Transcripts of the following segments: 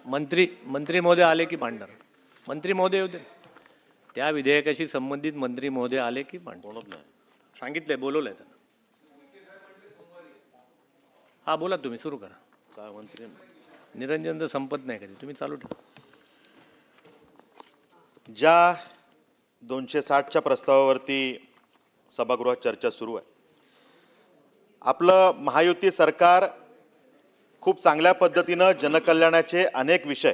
मंत्री मंत्री महोदय आले की मांडणार. मंत्री महोदय होते त्या विधेयकाशी संबंधित मंत्री महोदय आले की मांडणार. सांगितलंय, बोलवलंय त्यांना. हा बोला, तुम्ही सुरू करा. मंत्री निरंजन तर संपत नाही कधी, तुम्ही चालू ठेवा. ज्या 260च्या प्रस्तावावरती सभागृहात चर्चा सुरू आहे, आपलं महायुती सरकार खूप चांगल्या पद्धतीनं जनकल्याणाचे अनेक विषय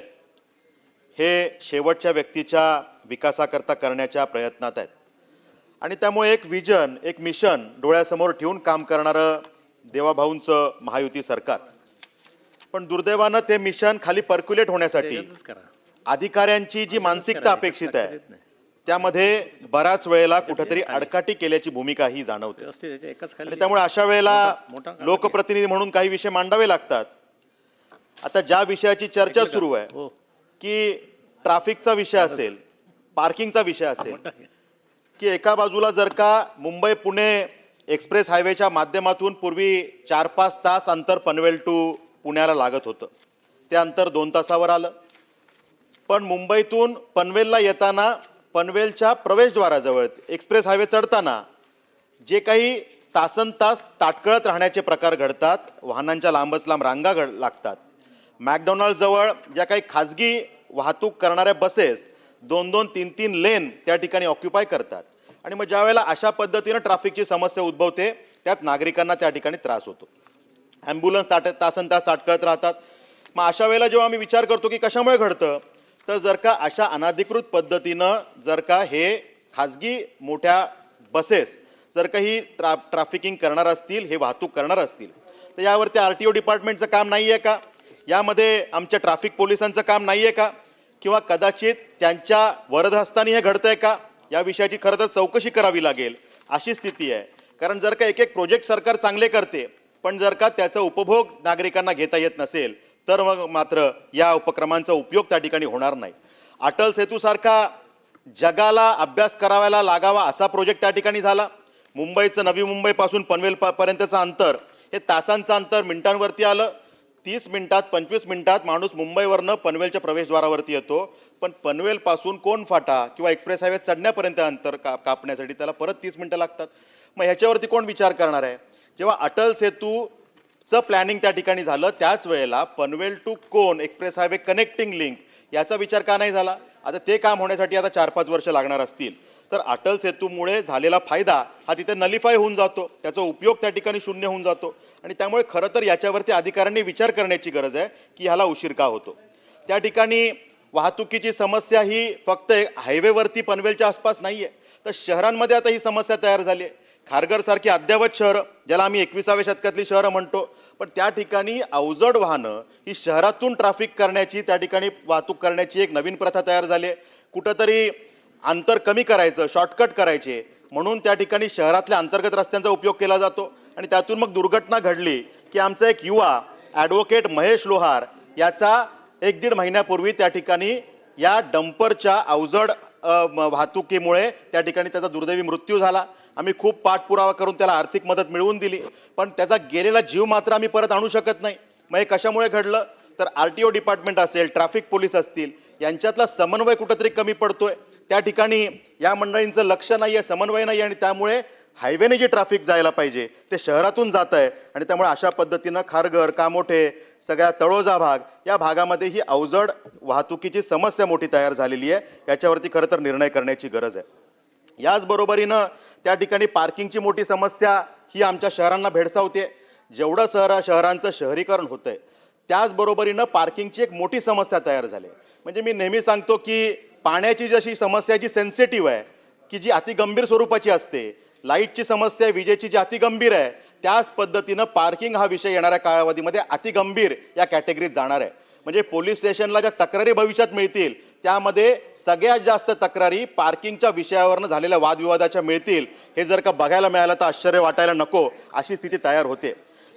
हे शेवटच्या व्यक्तीच्या विकासाकरता करण्याच्या प्रयत्नात आहेत. आणि त्यामुळे एक विजन, एक मिशन डोळ्यासमोर ठेवून काम करणारं देवाभाऊंचं महायुती सरकार. पण दुर्दैवानं ते मिशन खाली पर्क्युलेट होण्यासाठी त्याच्यातच करा. अधिकाऱ्यांची जी मानसिकता अपेक्षित आहे त्यामध्ये बऱ्याच वेळेला कुठेतरी आडकाठी केल्याची भूमिका ही जाणवते. व्यवस्थित त्याच्या एकाच खाली आणि त्यामुळे अशा वेळेला मोठा लोकप्रतिनिधी म्हणून काही विषय मांडावे लागतात. आता ज्या विषयाची चर्चा सुरू आहे हो की ट्रॅफिकचा विषय असेल, पार्किंगचा विषय असेल, की एका बाजूला जर का मुंबई पुणे एक्सप्रेस हायवेच्या माध्यमातून पूर्वी 4-5 तास अंतर पनवेल टू पुण्याला लागत होतं, ते अंतर 2 तासावर आलं. पण मुंबईतून पनवेलला येताना पनवेलच्या प्रवेशद्वाराजवळ एक्सप्रेस हायवे चढताना जे काही तासनतास ताटकळत राहण्याचे प्रकार घडतात, वाहनांच्या लांबच लांब रांगा लागतात. मॅकडॉनल्डजवळ ज्या काही खाजगी वाहतूक करणाऱ्या बसेस 2-2, 3-3 लेन त्या ठिकाणी ऑक्युपाय करतात. आणि मग ज्या वेळेला अशा पद्धतीनं ट्रॅफिकची समस्या उद्भवते त्यात नागरिकांना त्या ठिकाणी त्रास होतो. ॲम्ब्युलन्स तासनतास ताटकळत राहतात. मग अशा वेळेला जेव्हा आम्ही विचार करतो की कशामुळे घडतं, तर जर का अशा अनधिकृत पद्धतीनं जर का हे खाजगी मोठ्या बसेस जर का ही ट्रॅफिकिंग करणार असतील, हे वाहतूक करणार असतील, तर यावरती RTO डिपार्टमेंटचं काम नाही आहे का, यामध्ये आमच्या ट्रॅफिक पोलिसांचं काम नाही आहे का, किंवा कदाचित त्यांच्या वरदहस्तानी हे घडतंय का, या विषयाची खरं तर चौकशी करावी लागेल अशी स्थिती आहे. कारण जर का एक एक प्रोजेक्ट सरकार चांगले करते पण जर का त्याचा उपभोग नागरिकांना घेता येत नसेल तर मग मात्र या उपक्रमांचा उपयोग त्या ठिकाणी होणार नाही. अटल सेतूसारखा जगाला अभ्यास करायला लागावा असा प्रोजेक्ट त्या ठिकाणी झाला. मुंबईचं नवी मुंबईपासून पनवेल पर्यंतचं अंतर हे तासांचं अंतर मिनिटांवरती आलं. 30 मिनिटात 25 मिनिटात माणूस मुंबईवरनं पनवेलच्या प्रवेशद्वारावरती येतो. पण पनवेलपासून कोण फाटा किंवा एक्सप्रेस हायवे चढण्यापर्यंत अंतर कापण्यासाठी त्याला परत 30 मिनिटं लागतात. मग ह्याच्यावरती कोण विचार करणार आहे. जेव्हा अटल सेतूचं प्लॅनिंग त्या ठिकाणी झालं त्याच वेळेला Panvel to Kon express highway connecting link याचा विचार का नाही झाला. आता ते काम होण्यासाठी आता 4-5 वर्ष लागणार असतील. तर अटल सेतूमुळे झालेला फायदा हा तिथे नलिफाय होऊन जातो, त्याचा उपयोग त्या ठिकाणी शून्य होऊन जातो. आणि त्यामुळे खरं तर याच्यावरती अधिकाऱ्यांनी विचार करण्याची गरज आहे की ह्याला उशीर का होतो. त्या ठिकाणी वाहतुकीची समस्या ही फक्त हायवेवरती पनवेलच्या आसपास नाही आहे, तर शहरांमध्ये आता ही समस्या तयार झाली आहे. खारघरसारखी अद्ययावत शहरं ज्याला आम्ही 21व्या शतकातली शहरं म्हणतो, पण त्या ठिकाणी अवजड वाहनं ही शहरातून ट्रॅफिक करण्याची, त्या ठिकाणी वाहतूक करण्याची एक नवीन प्रथा तयार झाली आहे. कुठंतरी अंतर कमी करायचं, शॉर्टकट करायचे म्हणून त्या ठिकाणी शहरातल्या अंतर्गत रस्त्यांचा उपयोग केला जातो. आणि त्यातून मग दुर्घटना घडली की आमचा एक युवा ॲडव्होकेट महेश लोहार याचा 1-1.5 महिन्यापूर्वी त्या ठिकाणी या डंपरच्या अवजड वाहतुकीमुळे त्या ठिकाणी त्याचा दुर्दैवी मृत्यू झाला. आम्ही खूप पाठपुरावा करून त्याला आर्थिक मदत मिळवून दिली, पण त्याचा गेलेला जीव मात्र आम्ही परत आणू शकत नाही. मग हे कशामुळे घडलं, तर RTO डिपार्टमेंट असेल, ट्रॅफिक पोलीस असतील, यांच्यातला समन्वय कुठंतरी कमी पडतोय. त्या ठिकाणी या मंडळींचं लक्ष नाही आहे, समन्वय नाही आहे. आणि त्यामुळे हायवेने जे ट्रॅफिक जायला पाहिजे ते शहरातून जात आहे. आणि त्यामुळे अशा पद्धतीनं खारघर, कामोठे, सगळ्या तळोजा भाग या भागामध्ये ही अवजड वाहतुकीची समस्या मोठी तयार झालेली आहे. याच्यावरती खरं तर निर्णय करण्याची गरज आहे. याचबरोबरीनं त्या ठिकाणी पार्किंगची मोठी समस्या ही आमच्या शहरांना भेडसावते. जेवढं शहरांचं शहरीकरण होतं आहे त्याचबरोबरीनं पार्किंगची एक मोठी समस्या तयार झाली. म्हणजे मी नेहमी सांगतो की पाण्याची जशी समस्या जी सेन्सिटिव्ह आहे, की जी अतिगंभीर स्वरूपाची असते, लाईटची समस्या विजेची जी अतिगंभीर आहे, त्याच पद्धतीनं पार्किंग हा विषय येणाऱ्या कालावधीमध्ये अतिगंभीर या कॅटेगरीत जाणार आहे. म्हणजे पोलीस स्टेशनला ज्या तक्रारी भविष्यात मिळतील त्यामध्ये सगळ्यात जास्त तक्रारी पार्किंगच्या विषयावरनं झालेल्या वादविवादाच्या मिळतील. हे जर का बघायला मिळालं तर आश्चर्य वाटायला नको अशी स्थिती तयार होते.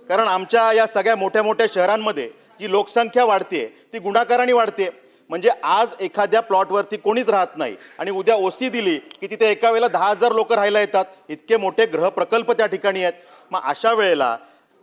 कारण आमच्या या सगळ्या मोठ्या मोठ्या शहरांमध्ये जी लोकसंख्या वाढते ती गुणाकाराने वाढते. म्हणजे आज एखाद्या प्लॉटवरती कोणीच राहत नाही आणि उद्या OC दिली की तिथे एका वेळेला 10,000 लोक राहायला येतात. इतके मोठे गृह प्रकल्प त्या ठिकाणी आहेत. मग अशा वेळेला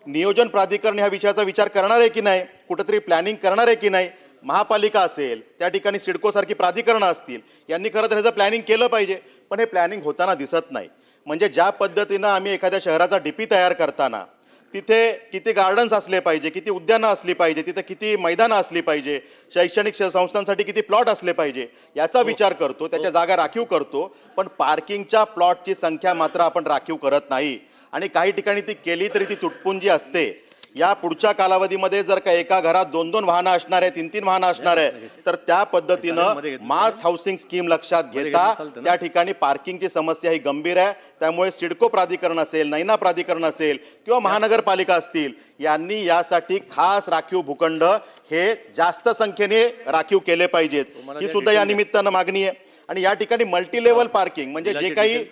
नियोजन प्राधिकरण ह्या विषयाचा विचार करणार आहे की नाही, कुठंतरी प्लॅनिंग करणार आहे की नाही, महापालिका असेल, त्या ठिकाणी सिडकोसारखी प्राधिकरणं असतील, यांनी खरं तर ह्याचं प्लॅनिंग केलं पाहिजे, पण हे प्लॅनिंग होताना दिसत नाही. म्हणजे ज्या पद्धतीनं आम्ही एखाद्या शहराचा डीपी तयार करताना तिथे किती गार्डन्स असले पाहिजे, किती उद्यानं असली पाहिजे, तिथे किती मैदानं असली पाहिजे, शैक्षणिक संस्थांसाठी किती प्लॉट असले पाहिजे याचा विचार करतो, त्याच्या जागा राखीव करतो, पण पार्किंगच्या प्लॉटची संख्या मात्र आपण राखीव करत नाही. आणि काही ठिकाणी ती केली तरी ती तुटपुंजी असते. या पुढच्या कालावधीमध्ये जर का एका घरात 2-2 वाहनं असणार आहे, 3-3 वाहनं असणार आहे, तर त्या पद्धतीनं मास हाऊसिंग स्कीम लक्षात घेता त्या ठिकाणी पार्किंगची समस्या ही गंभीर आहे. त्यामुळे सिडको प्राधिकरण असेल, नैना प्राधिकरण असेल किंवा महानगरपालिका असतील, यांनी यासाठी खास राखीव भूखंड हे जास्त संख्येने राखीव केले पाहिजेत, ही सुद्धा या निमित्तानं मागणी आहे. आणि या ठिकाणी मल्टीलेवल पार्किंग म्हणजे जे काही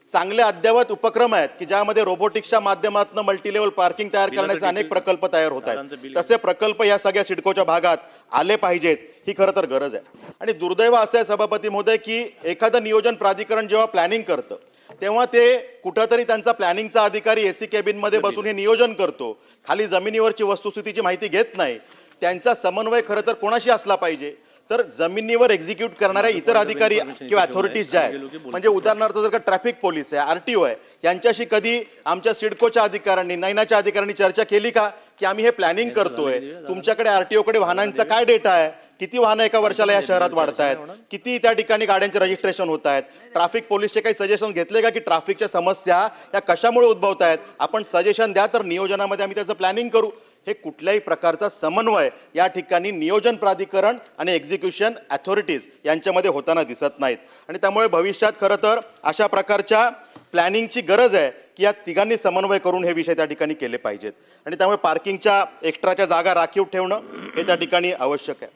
चांगले अद्ययावत उपक्रम आहेत की ज्यामध्ये रोबोटिक्सच्या माध्यमातून मल्टीलेवल पार्किंग तयार करण्याचे अनेक प्रकल्प तयार होत आहेत, तसे प्रकल्प या सगळ्या सिडकोच्या भागात आले पाहिजेत, ही खरं तर गरज आहे. आणि दुर्दैव असं आहे सभापती महोदय की एखादं नियोजन प्राधिकरण जेव्हा प्लॅनिंग करतं तेव्हा ते कुठंतरी त्यांचा प्लॅनिंगचा अधिकारी एसी कॅबिनमध्ये बसून हे नियोजन करतो, खाली जमिनीवरची वस्तुस्थितीची माहिती घेत नाही. त्यांचा समन्वय खरं तर कोणाशी असला पाहिजे, तर जमिनीवर एक्झिक्यूट करणाऱ्या इतर अधिकारी किंवा अथॉरिटीज ज्या आहेत, म्हणजे उदाहरणार्थ जर का ट्रॅफिक पोलीस आहे, आरटीओ आहे, यांच्याशी कधी आमच्या सिडकोच्या अधिकाऱ्यांनी, नैनाच्या अधिकाऱ्यांनी चर्चा केली का की आम्ही हे प्लॅनिंग करतोय, तुमच्याकडे आरटीओकडे वाहनांचा काय डेटा आहे, किती वाहनं एका वर्षाला या शहरात वाढत आहेत, किती त्या ठिकाणी गाड्यांचे रजिस्ट्रेशन होत आहेत, ट्रॅफिक पोलीसचे काही सजेशन घेतले का की ट्रॅफिकच्या समस्या या कशामुळे उद्भवत आहेत, आपण सजेशन द्या तर नियोजनामध्ये आम्ही त्याचं प्लॅनिंग करू. हे कुठल्याही प्रकारचा समन्वय या ठिकाणी नियोजन प्राधिकरण आणि एक्झिक्युशन अथॉरिटीज यांच्यामध्ये होताना दिसत नाहीत. आणि त्यामुळे भविष्यात खरं तर अशा प्रकारच्या प्लॅनिंगची गरज आहे की या तिघांनी समन्वय करून हे विषय त्या ठिकाणी केले पाहिजेत. आणि त्यामुळे पार्किंगच्या एक्स्ट्राच्या जागा राखीव ठेवणं हे त्या ठिकाणी आवश्यक आहे.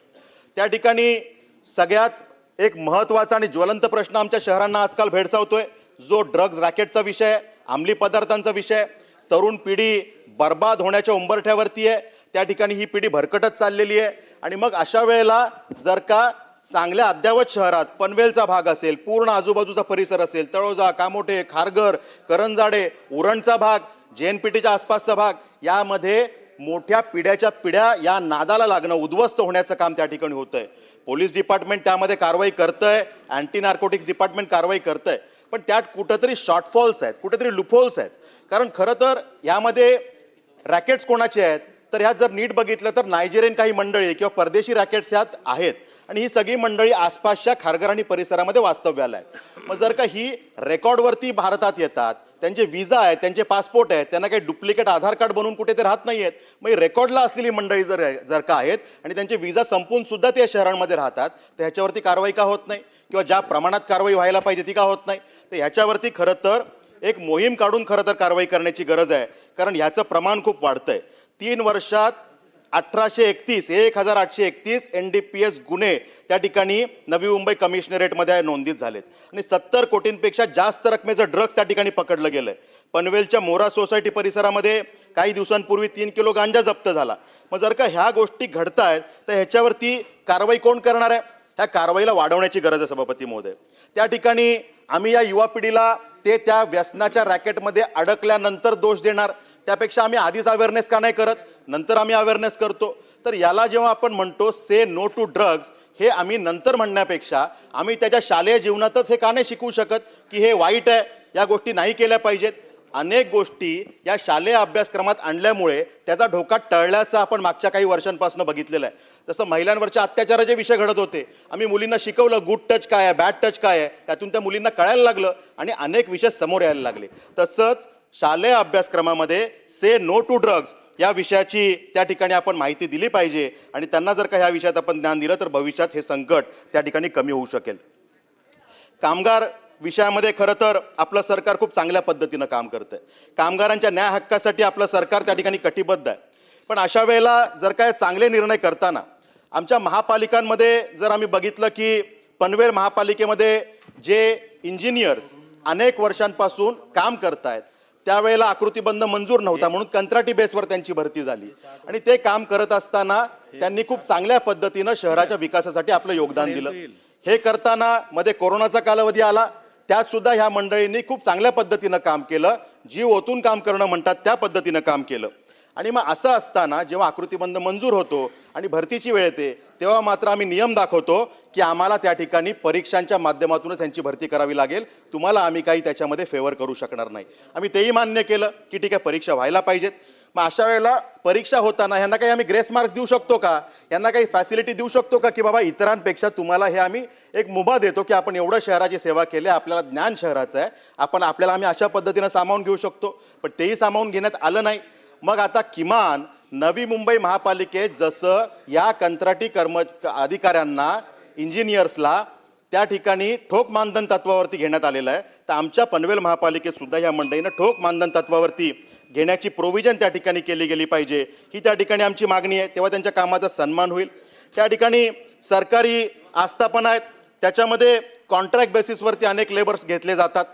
त्या ठिकाणी सगळ्यात एक महत्त्वाचा आणि ज्वलंत प्रश्न आमच्या शहरांना आजकाल भेडसावतोय, जो ड्रग्ज रॅकेटचा विषय आहे, अंमली पदार्थांचा विषय आहे. तरुण पिढी बर्बाद होण्याच्या उंबरठ्यावरती आहे, त्या ठिकाणी ही पिढी भरकटत चाललेली आहे. आणि मग अशा वेळेला जर का चांगल्या अद्ययावत शहरात पनवेलचा भाग असेल, पूर्ण आजूबाजूचा परिसर असेल, तळोजा, कामोठे, खारघर, करंजाडे, उरणचा भाग, JNPTच्या आसपासचा भाग, यामध्ये मोठ्या पिढ्याच्या पिढ्या या नादाला लागणं, उद्ध्वस्त होण्याचं काम त्या ठिकाणी होतंय. पोलीस डिपार्टमेंट त्यामध्ये कारवाई करतंय, अँटी नार्कोटिक्स डिपार्टमेंट कारवाई करतंय, पण त्यात कुठंतरी शॉर्टफॉल्स आहेत, कुठेतरी लूपहोल्स आहेत. कारण खरं तर यामध्ये रॅकेट्स कोणाचे आहेत, तर ह्यात जर नीट बघितलं तर नायजेरियन काही मंडळी किंवा परदेशी रॅकेट्स ह्यात आहेत, आणि ही सगळी मंडळी आसपासच्या खारघर आणि परिसरामध्ये वास्तव्याला आहेत. मग जर का ही रेकॉर्डवरती भारतात येतात, त्यांचे व्हिसा आहेत, त्यांचे पासपोर्ट आहेत, त्यांना काही डुप्लिकेट आधार कार्ड बनवून कुठे ते राहत नाही आहेत, मग रेकॉर्डला असलेली मंडळी जर का आहेत आणि त्यांचे व्हिसा संपून सुद्धा ते शहरांमध्ये राहतात, तर ह्याच्यावरती कारवाई का होत नाही, किंवा ज्या प्रमाणात कारवाई व्हायला पाहिजे ती का होत नाही. तर ह्याच्यावरती खरं तर एक मोहीम काढून खरं तर कारवाई करण्याची गरज आहे, कारण ह्याचं प्रमाण खूप वाढतंय. 3 वर्षात 1831 NDPS गुन्हे त्या ठिकाणी नवी मुंबई कमिशनरेटमध्ये नोंदीत झालेत आणि 70 कोटींपेक्षा जास्त रकमेचं ड्रग्ज त्या ठिकाणी पकडलं गेलंय. पनवेलच्या मोरा सोसायटी परिसरामध्ये काही दिवसांपूर्वी 3 किलो गांजा जप्त झाला. मग जर का ह्या गोष्टी घडतायत तर ह्याच्यावरती कारवाई कोण करणार आहे? ह्या कारवाईला वाढवण्याची गरज आहे सभापती महोदय. त्या ठिकाणी आम्ही या युवा पिढीला ते त्या व्यसनाच्या रॅकेटमध्ये अडकल्यानंतर दोष देणार, त्यापेक्षा आम्ही आधीच अवेअरनेस का नाही करत, नंतर आम्ही अवेअरनेस करतो. तर याला जेव्हा आपण म्हणतो से नो टू ड्रग्ज, हे आम्ही नंतर म्हणण्यापेक्षा आम्ही त्याच्या शालेय जीवनातच हे का नाही शिकवू शकत की हे वाईट आहे, या गोष्टी नाही केल्या पाहिजेत. अनेक गोष्टी या शालेय अभ्यासक्रमात आणल्यामुळे त्याचा धोका टळल्याचं आपण मागच्या काही वर्षांपासून बघितलेलं आहे. जसं महिलांवरच्या अत्याचाराचे विषय घडत होते, आम्ही मुलींना शिकवलं गुड टच काय आहे, बॅड टच काय आहे, त्यातून त्या मुलींना कळायला लागलं आणि अनेक विषय समोर यायला लागले. तसंच शालेय अभ्यासक्रमामध्ये से नो टू ड्रग्ज या विषयाची त्या ठिकाणी आपण माहिती दिली पाहिजे आणि त्यांना जर का ह्या विषयात आपण ज्ञान दिलं तर भविष्यात हे संकट त्या ठिकाणी कमी होऊ शकेल. कामगार विषयामध्ये खरं तर आपलं सरकार खूप चांगल्या पद्धतीनं काम करतंय. कामगारांच्या न्याय हक्कासाठी आपलं सरकार त्या ठिकाणी कटिबद्ध आहे. पण अशा वेळेला जर काय चांगले निर्णय करताना आमच्या महापालिकांमध्ये जर आम्ही बघितलं की पनवेल महापालिकेमध्ये जे इंजिनियर्स अनेक वर्षांपासून काम करतायत, त्यावेळेला आकृतीबंध मंजूर नव्हता म्हणून कंत्राटी बेसवर त्यांची भरती झाली आणि ते काम करत असताना त्यांनी खूप चांगल्या पद्धतीनं शहराच्या विकासासाठी आपलं योगदान दिलं. हे करताना मध्ये कोरोनाचा कालावधी आला, त्यात सुद्धा ह्या मंडळींनी खूप चांगल्या पद्धतीनं काम केलं, जीव ओतून काम करणं म्हणतात त्या पद्धतीनं काम केलं. आणि मग असं असताना जेव्हा आकृतीबंध मंजूर होतो आणि भरतीची वेळ येते तेव्हा मात्र आम्ही नियम दाखवतो की आम्हाला त्या ठिकाणी परीक्षांच्या माध्यमातूनच त्यांची भरती करावी लागेल, तुम्हाला आम्ही काही त्याच्यामध्ये फेवर करू शकणार नाही. आम्ही तेही मान्य केलं की ठीक आहे, परीक्षा व्हायला पाहिजेत. मग अशा वेळेला परीक्षा होताना ह्यांना काही आम्ही ग्रेस मार्क्स देऊ शकतो का, यांना काही फॅसिलिटी देऊ शकतो का की बाबा इतरांपेक्षा तुम्हाला हे आम्ही एक मुभा देतो की आपण एवढं शहराची सेवा केली, आपल्याला ज्ञान शहराचं आहे, आपल्याला आम्ही अशा पद्धतीनं सामावून घेऊ शकतो. पण तेही सामावून घेण्यात आलं नाही. मग आता किमान नवी मुंबई महापालिकेत जसं या कंत्राटी अधिकाऱ्यांना, इंजिनियर्सला त्या ठिकाणी ठोक मानधन तत्वावरती घेण्यात आलेलं आहे, तर आमच्या पनवेल महापालिकेत सुद्धा या मंडळीनं ठोक मानधन तत्वावरती घेण्याची प्रोव्हिजन त्या ठिकाणी केली गेली पाहिजे, ही त्या ठिकाणी आमची मागणी आहे. तेव्हा त्यांच्या कामाचा सन्मान होईल. त्या ठिकाणी सरकारी आस्थापना आहेत, त्याच्यामध्ये कॉन्ट्रॅक्ट बेसिसवरती अनेक लेबर्स घेतले जातात.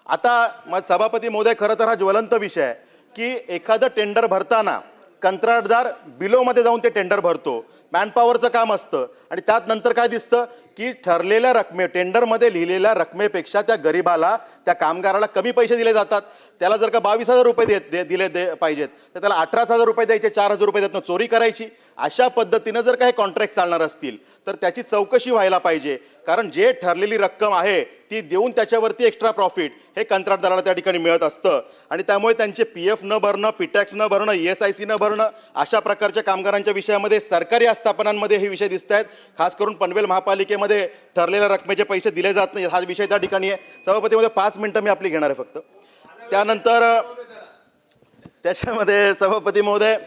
आता सभापती महोदय, खरं तर हा ज्वलंत विषय आहे की एखादं टेंडर भरताना कंत्राटदार बिलोमध्ये जाऊन ते टेंडर भरतो, मॅनपॉवरचं काम असतं, आणि त्यात नंतर काय दिसतं की ठरलेल्या टेंडरमध्ये लिहिलेल्या रकमेपेक्षा त्या गरीबाला, त्या कामगाराला कमी पैसे दिले जातात. त्याला जर का 22,000 रुपये दिले पाहिजेत तर त्याला 18,000 रुपये द्यायचे, 4,000 रुपये त्यातनं चोरी करायची. अशा पद्धतीनं जर काही कॉन्ट्रॅक्ट चालणार असतील तर त्याची चौकशी व्हायला पाहिजे. कारण जे ठरलेली रक्कम आहे ती देऊन त्याच्यावरती एक्स्ट्रा प्रॉफिट हे कंत्राटदाराला त्या ठिकाणी मिळत असतं, आणि त्यामुळे त्यांचे PF न भरणं, PTax न भरणं, ESIC न भरणं, अशा प्रकारच्या कामगारांच्या विषयामध्ये सरकारी आस्थापनांमध्ये हे विषय दिसत आहेत. खास करून पनवेल महापालिकेमध्ये ठरलेल्या रकमेचे पैसे दिले जात नाही, हा विषय त्या ठिकाणी आहे. सभापतीमध्ये 5 मिनिटं मी आपली घेणार आहे फक्त. त्यानंतर त्याच्यामध्ये सभापती महोदय,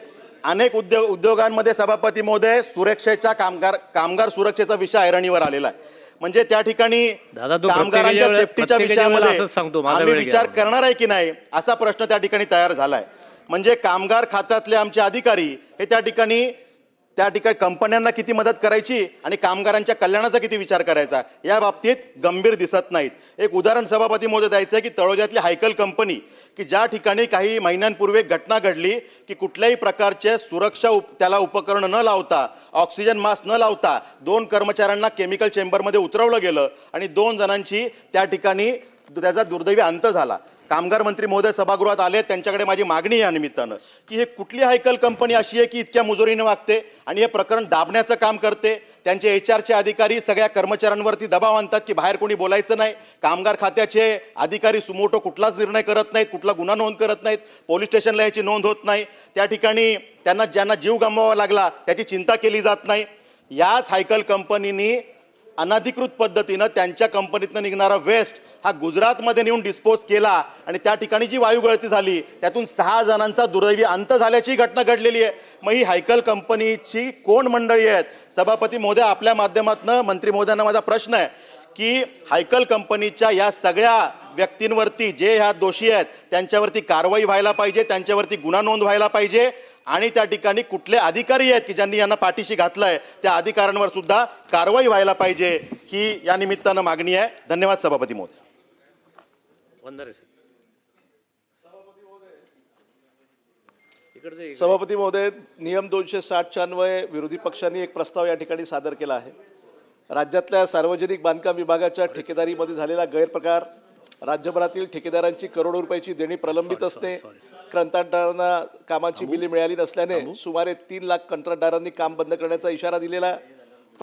अनेक उद्योगांमध्ये सभापती महोदय सुरक्षेच्या कामगार सुरक्षेचा विषय ऐरणीवर आलेला आहे. म्हणजे त्या ठिकाणी कामगारांच्या सेफ्टीच्या विषयामध्ये आम्ही विचार करणार आहे की नाही असा प्रश्न त्या ठिकाणी तयार झालाय. म्हणजे कामगार खात्यातले आमचे अधिकारी हे त्या ठिकाणी कंपन्यांना किती मदत करायची आणि कामगारांच्या कल्याणाचा किती विचार करायचा या बाबतीत गंभीर दिसत नाहीत. एक उदाहरण सभापती महोदय द्यायचं आहे की तळोजातली हायकल कंपनी, की ज्या ठिकाणी काही महिन्यांपूर्वी एक घटना घडली की कुठल्याही प्रकारचे सुरक्षा त्याला उपकरण न लावता, ऑक्सिजन मास्क न लावता 2 कर्मचाऱ्यांना केमिकल चेंबरमध्ये उतरवलं गेलं आणि 2 जणांची त्या ठिकाणी त्याचा दुर्दैवी अंत झाला. कामगार मंत्री महोदय सभागृहात आले, त्यांच्याकडे माझी मागणी या निमित्तानं की हे कुठली हायकल कंपनी अशी आहे की इतक्या मुजोरीने वागते आणि हे प्रकरण दाबण्याचं काम करते. त्यांचे HR अधिकारी सगळ्या कर्मचाऱ्यांवरती दबाव आणतात की बाहेर कोणी बोलायचं नाही. कामगार खात्याचे अधिकारी सुमोटो कुठलाच निर्णय करत नाहीत, कुठला गुन्हा नोंद करत नाहीत, पोलीस स्टेशनला याची नोंद होत नाही. त्या ठिकाणी ज्यांना जीव गमवावा लागला त्याची चिंता केली जात नाही. याच हायकल कंपनीनी अनधिकृत पद्धतीनं त्यांच्या कंपनीतनं निघणारा वेस्ट हा गुजरातमध्ये नेऊन डिस्पोज केला आणि त्या ठिकाणी जी वायू गळती झाली त्यातून 6 जणांचा दुर्दैवी अंत झाल्याची घटना घडलेली आहे. मग ही हायकल कंपनीची कोण मंडळी आहेत? सभापती महोदय, आपल्या माध्यमातून मंत्री महोदयांना माझा प्रश्न आहे की हायकल कंपनीच्या या सगळ्या व्यक्तींवरती जे ह्या दोषी आहेत त्यांच्यावरती कारवाई व्हायला पाहिजे, त्यांच्यावरती गुन्हा नोंद व्हायला पाहिजे, आणि त्या ठिकाणी कुठले अधिकारी आहेत की ज्यांनी यांना पाठीशी घातलंय त्या अधिकाऱ्यांवर सुद्धा कारवाई व्हायला पाहिजे, ही या निमित्तानं मागणी आहे. धन्यवाद सभापती महोदय. सभापती महोदय, नियम 260च्या अन्वये विरोधी पक्षांनी एक प्रस्ताव या ठिकाणी सादर केला आहे. राज्यातल्या सार्वजनिक बांधकाम विभागाच्या ठेकेदारीमध्ये झालेला गैरप्रकार, राज्यभरातील ठेकेदारांची करोडो रुपयाची देणी प्रलंबित असते, कंत्राटदारांना कामाची बिले मिळाली नसल्याने सुमारे 3 लाख कंत्राटदारांनी काम बंद करण्याचा इशारा दिलेला आहे.